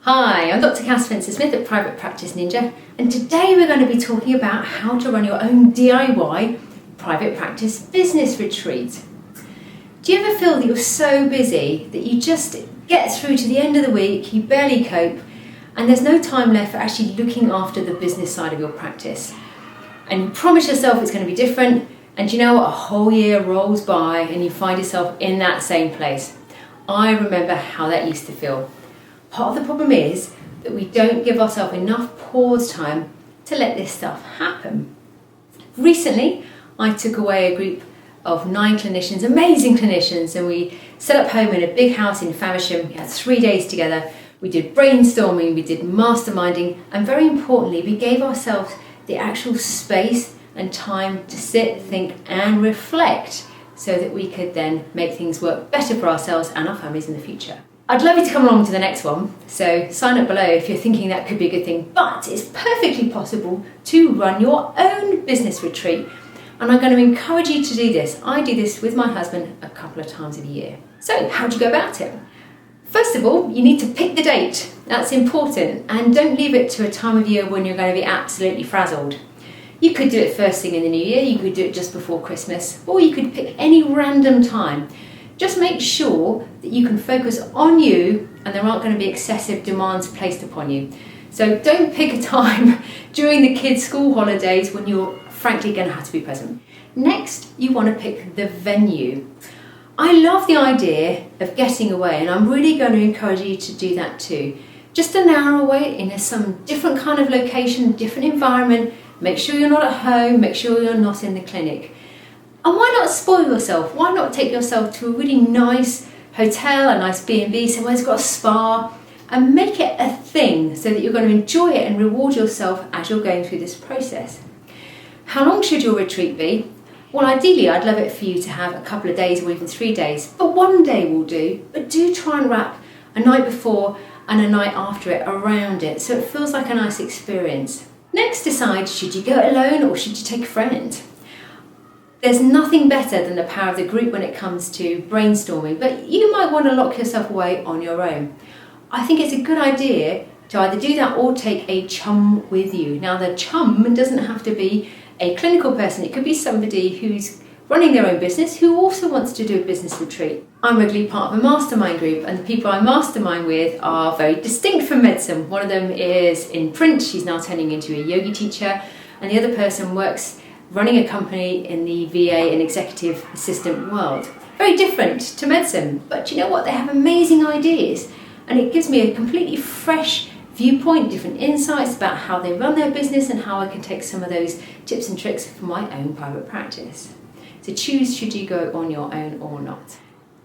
Hi, I'm Dr. Cass Spencer-Smith at Private Practice Ninja, and today we're going to be talking about how to run your own DIY private practice business retreat. Do you ever feel that you're so busy that you just get through to the end of the week, you barely cope, and there's no time left for actually looking after the business side of your practice? And you promise yourself it's going to be different, and you know what, a whole year rolls by and you find yourself in that same place. I remember how that used to feel. Part of the problem is that we don't give ourselves enough pause time to let this stuff happen. Recently, I took away a group of 9 clinicians, amazing clinicians, and we set up home in a big house in Faversham. We had 3 days together. We did brainstorming, we did masterminding, and very importantly, we gave ourselves the actual space and time to sit, think, and reflect so that we could then make things work better for ourselves and our families in the future. I'd love you to come along to the next one, so sign up below if you're thinking that could be a good thing, but it's perfectly possible to run your own business retreat, and I'm going to encourage you to do this. I do this with my husband a couple of times a year. So how do you go about it? First of all, you need to pick the date. That's important, and don't leave it to a time of year when you're going to be absolutely frazzled. You could do it first thing in the new year, you could do it just before Christmas, or you could pick any random time. Just make sure that you can focus on you and there aren't going to be excessive demands placed upon you. So don't pick a time during the kids' school holidays when you're frankly going to have to be present. Next, you want to pick the venue. I love the idea of getting away, and I'm really going to encourage you to do that too. Just an hour away in some different kind of location, different environment. Make sure you're not at home, make sure you're not in the clinic. And why not spoil yourself? Why not take yourself to a really nice hotel, a nice B&B, somewhere that's got a spa, and make it a thing so that you're going to enjoy it and reward yourself as you're going through this process. How long should your retreat be? Well, ideally, I'd love it for you to have a couple of days or even 3 days, but 1 day will do. But do try and wrap a night before and a night after it around it so it feels like a nice experience. Next, decide, should you go alone or should you take a friend? There's nothing better than the power of the group when it comes to brainstorming, but you might want to lock yourself away on your own. I think it's a good idea to either do that or take a chum with you. Now, the chum doesn't have to be a clinical person. It could be somebody who's running their own business who also wants to do a business retreat. I'm regularly part of a mastermind group, and the people I mastermind with are very distinct from medicine. One of them is in print, she's now turning into a yogi teacher, and the other person works running a company in the VA and executive assistant world. Very different to medicine, but you know what? They have amazing ideas, and it gives me a completely fresh viewpoint, different insights about how they run their business and how I can take some of those tips and tricks for my own private practice. So choose should you go on your own or not.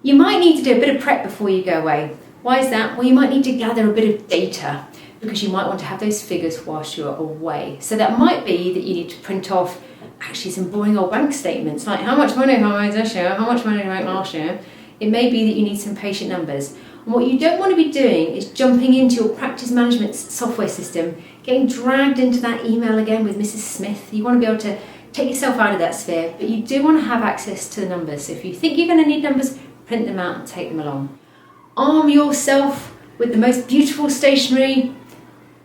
You might need to do a bit of prep before you go away. Why is that? Well, you might need to gather a bit of data because you might want to have those figures whilst you're away. So that might be that you need to print off actually some boring old bank statements, like how much money have I made this year, how much money did I make last year. It may be that you need some patient numbers. And what you don't want to be doing is jumping into your practice management software system, getting dragged into that email again with Mrs. Smith. You want to be able to take yourself out of that sphere, but you do want to have access to the numbers. So if you think you're going to need numbers, print them out and take them along. Arm yourself with the most beautiful stationery,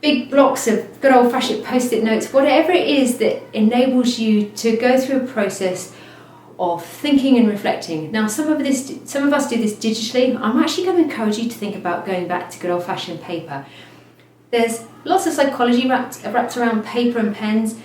big blocks of good old-fashioned post-it notes, whatever it is that enables you to go through a process of thinking and reflecting. Now, some of us do this digitally. I'm actually going to encourage you to think about going back to good old-fashioned paper. There's lots of psychology wrapped around paper and pens,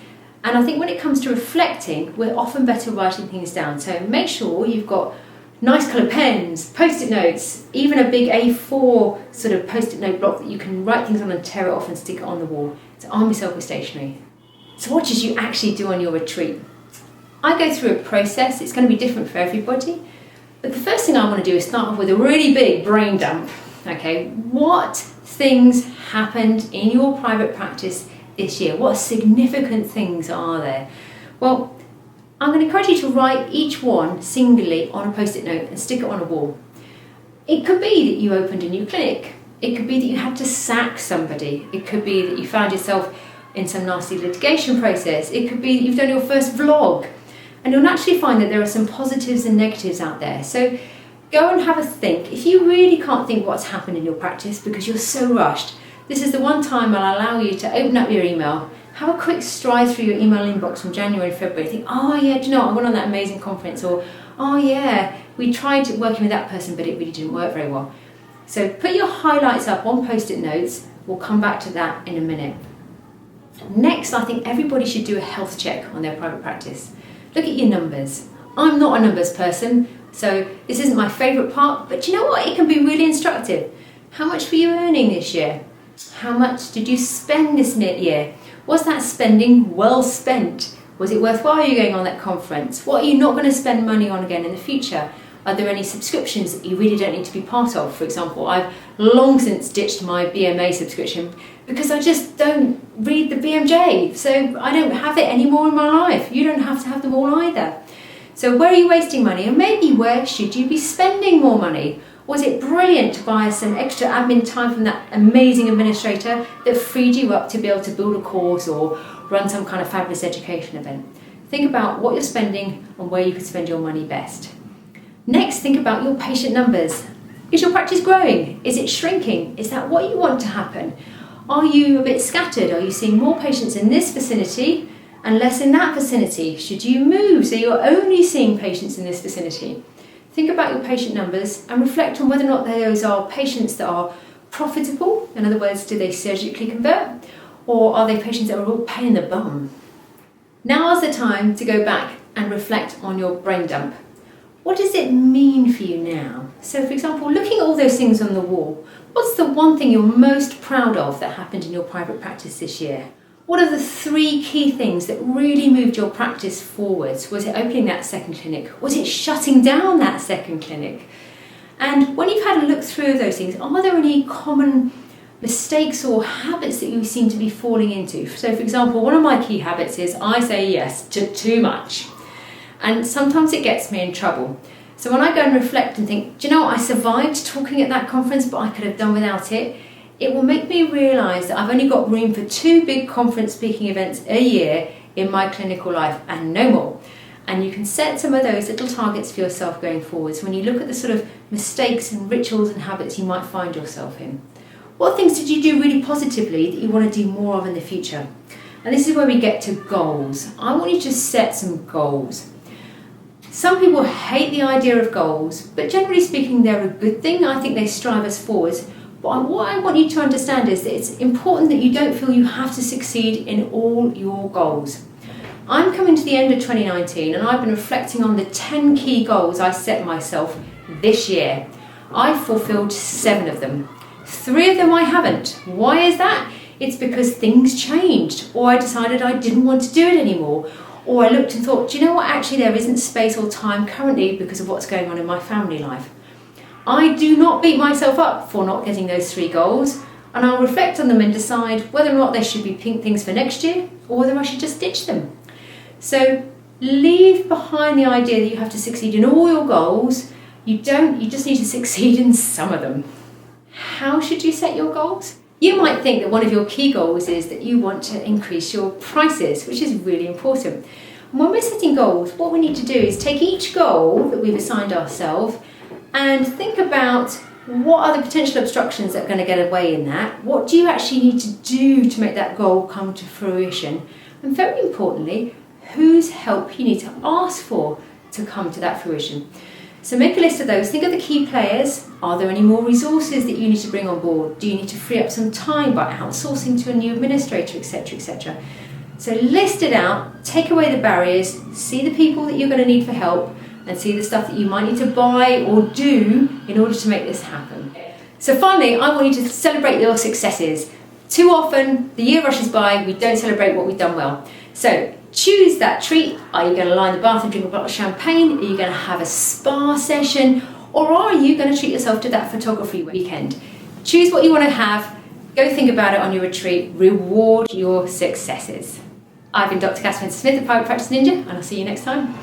and I think when it comes to reflecting, we're often better writing things down. So make sure you've got nice coloured pens, post-it notes, even a big A4 sort of post-it note block that you can write things on and tear it off and stick it on the wall. So arm yourself with stationery. So what did you actually do on your retreat? I go through a process. It's going to be different for everybody. But the first thing I want to do is start off with a really big brain dump. Okay, what things happened in your private practice this year? What significant things are there? Well, I'm going to encourage you to write each one singly on a post-it note and stick it on a wall. It could be that you opened a new clinic. It could be that you had to sack somebody. It could be that you found yourself in some nasty litigation process. It could be that you've done your first vlog. And you'll naturally find that there are some positives and negatives out there. So go and have a think. If you really can't think what's happened in your practice because you're so rushed, This is the one time I'll allow you to open up your email, have a quick stride through your email inbox from January, February, think, oh yeah, do you know what, I went on that amazing conference, or oh yeah, we tried working with that person but it really didn't work very well. So put your highlights up on post-it notes. We'll come back to that in a minute. Next, I think everybody should do a health check on their private practice. Look at your numbers. I'm not a numbers person, so this isn't my favourite part, but you know what? It can be really instructive. How much were you earning this year? How much did you spend this year? Was that spending well spent? Was it worthwhile you going on that conference? What are you not going to spend money on again in the future? Are there any subscriptions that you really don't need to be part of? For example, I've long since ditched my BMA subscription because I just don't read the BMJ, so I don't have it anymore in my life. You don't have to have them all either. So where are you wasting money? And maybe where should you be spending more money? Was it brilliant to buy some extra admin time from that amazing administrator that freed you up to be able to build a course or run some kind of fabulous education event? Think about what you're spending and where you could spend your money best. Next, think about your patient numbers. Is your practice growing? Is it shrinking? Is that what you want to happen? Are you a bit scattered? Are you seeing more patients in this vicinity and less in that vicinity? Should you move so you're only seeing patients in this vicinity? Think about your patient numbers and reflect on whether or not those are patients that are profitable. In other words, do they surgically convert? Or are they patients that are all pain in the bum? Now's the time to go back and reflect on your brain dump. What does it mean for you now? So for example, looking at all those things on the wall, what's the one thing you're most proud of that happened in your private practice this year? What are the 3 key things that really moved your practice forwards? Was it opening that second clinic? Was it shutting down that second clinic? And when you've had a look through those things, are there any common mistakes or habits that you seem to be falling into? So for example, one of my key habits is I say yes to too much. And sometimes it gets me in trouble. So when I go and reflect and think, do you know what, I survived talking at that conference, but I could have done without it, it will make me realise that I've only got room for 2 big conference speaking events a year in my clinical life and no more. And you can set some of those little targets for yourself going forwards when you look at the sort of mistakes and rituals and habits you might find yourself in. What things did you do really positively that you want to do more of in the future? And this is where we get to goals. I want you to set some goals. Some people hate the idea of goals, but generally speaking, they're a good thing. I think they strive us forwards. But what I want you to understand is that it's important that you don't feel you have to succeed in all your goals. I'm coming to the end of 2019 and I've been reflecting on the 10 key goals I set myself this year. I've fulfilled 7 of them. 3 of them I haven't. Why is that? It's because things changed, or I decided I didn't want to do it anymore. Or I looked and thought, do you know what, actually there isn't space or time currently because of what's going on in my family life. I do not beat myself up for not getting those 3 goals, and I'll reflect on them and decide whether or not they should be pink things for next year or whether I should just ditch them. So leave behind the idea that you have to succeed in all your goals. You just need to succeed in some of them. How should you set your goals? You might think that one of your key goals is that you want to increase your prices, which is really important. And when we're setting goals, what we need to do is take each goal that we've assigned ourselves and think about what are the potential obstructions that are going to get away in that. What do you actually need to do to make that goal come to fruition? And very importantly, whose help you need to ask for to come to that fruition. So make a list of those. Think of the key players. Are there any more resources that you need to bring on board? Do you need to free up some time by outsourcing to a new administrator, etc., etc.? So list it out, take away the barriers, see the people that you're going to need for help, and see the stuff that you might need to buy or do in order to make this happen. So finally, I want you to celebrate your successes. Too often, the year rushes by, we don't celebrate what we've done well. So choose that treat. Are you going to lie in the bath and drink a bottle of champagne? Are you going to have a spa session? Or are you going to treat yourself to that photography weekend? Choose what you want to have. Go think about it on your retreat. Reward your successes. I've been Dr. Catherine Smith, the Private Practice Ninja, and I'll see you next time.